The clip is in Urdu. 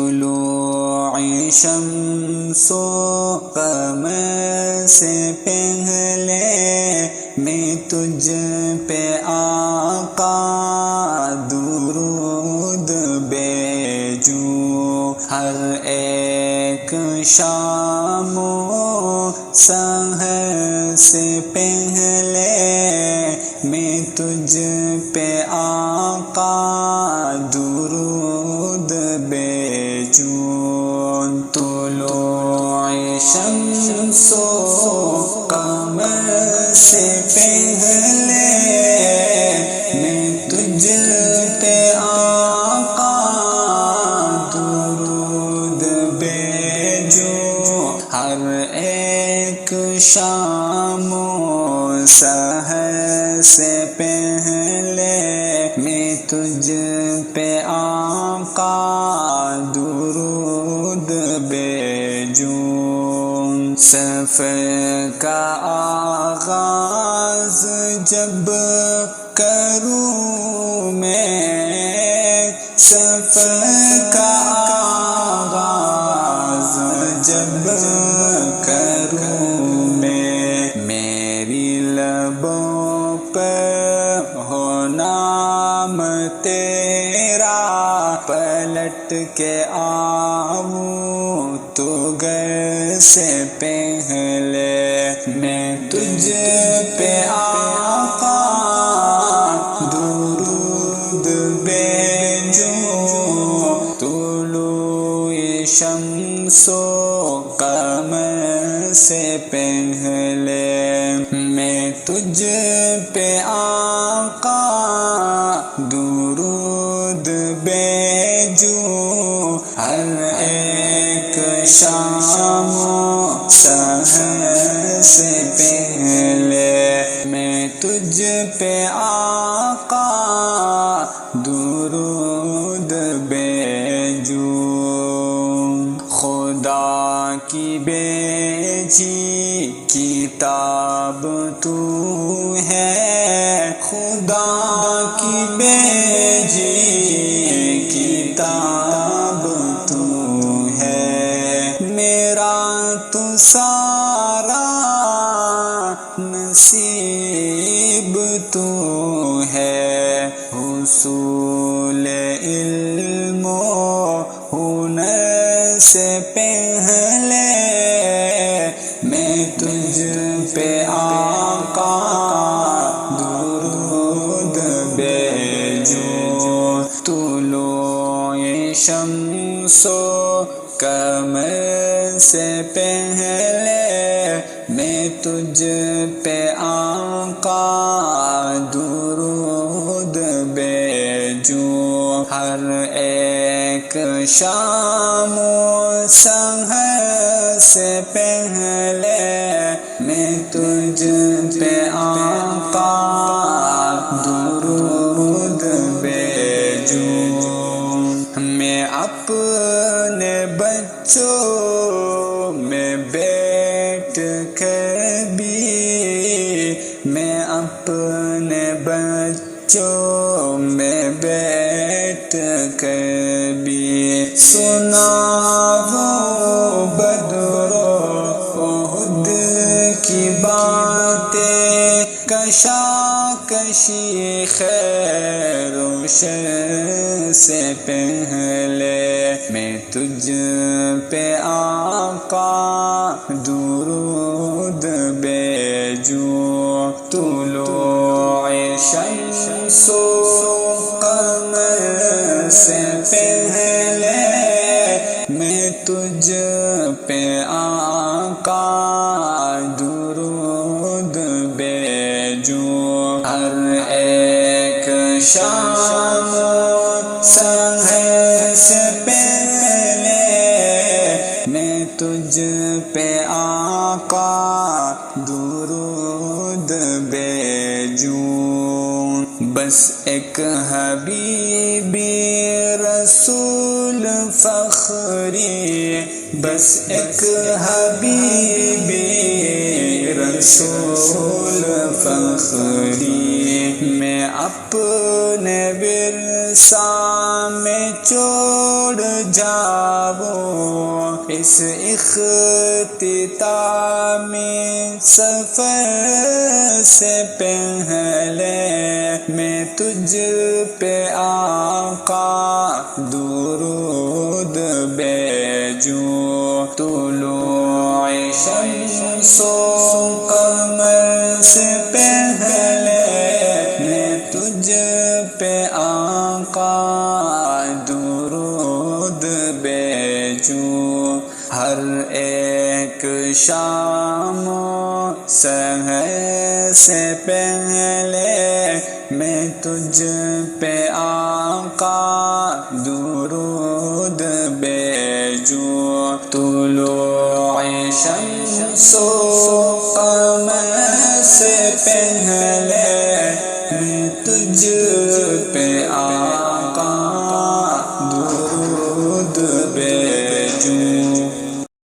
طلوع شمس و قمر سے پہلے میں تجھ پہ آقا درود بھیجوں، ہر ایک شام و سحر سے پہلے میں تجھ پہ آقا درود بھیجوں۔ طلوع شمس و قمر سے پہلے میں تجھ پہ آقا درود بھیجوں، ہر ایک شام و سحر سے پہلے میں تجھ پہ آقا درود بھیجوں۔ سفر کا آغاز جب کروں میں، سفر کا آغاز جب کروں میں، میری لبوں پر ہو نام تیرا، پلٹ کے آؤں تو گھر سے پہلے میں تجھ پہ آقا درود بھیجوں۔ طلوع شمس و قمر سے پہلے میں تجھ پہ آقا درود بھیجوں، ہر ایک شام و سحر سے پہلے میں تجھ پہ آقا درود بھیجوں۔ خدا کی بھیجی کتاب تو ہے، خدا کی بھیجی کتاب تو ہے، میرا تو سارا نصیب تو ہے، حصول علم و ہنر سے پہلے میں تجھ پہ آقا درود بھیجوں۔ طلوع شمس و قمر سے پہلے میں تجھ پہ آقا درود بھیجوں، ہر ایک شام و سحر سے پہلے میں تجھ پہ آقا درود بھیجوں۔ میں اپنے بچوں میں بیٹھ کر بھی، میں اپنے بچوں میں بیٹھ کر بھی سنا وہ بدر و احد کی باتیں، کشاکشی خیر و شر سے پہلے میں تجھ پہ آقا درود بھیجوں۔ طلوع شمس و قمر سے پہلے میں تجھ پہ آقا درود بھیجوں، ہر ایک شام و سحر سے پہلے میں تجھ پہ آقا درود بھیجوں۔ بس ایک حبیبی رسول فخری، بس ایک حبیبی رسول فخری، میں اپنے ورثہ میں چھوڑ جا جاؤں اس اختتامی سفر سے پہلے میں تجھ پہ آقا درود بھیجوں طلوع شمس و قمر سے پہلے میں تجھ پہ آقا درود بھیجوں ہر ایک شام و سحر سے پہلے میں تجھ پہ آقا درود بھیجوں طلوع شمس و قمر سے پہلے میں تجھ پہ آقا درود بھیجوں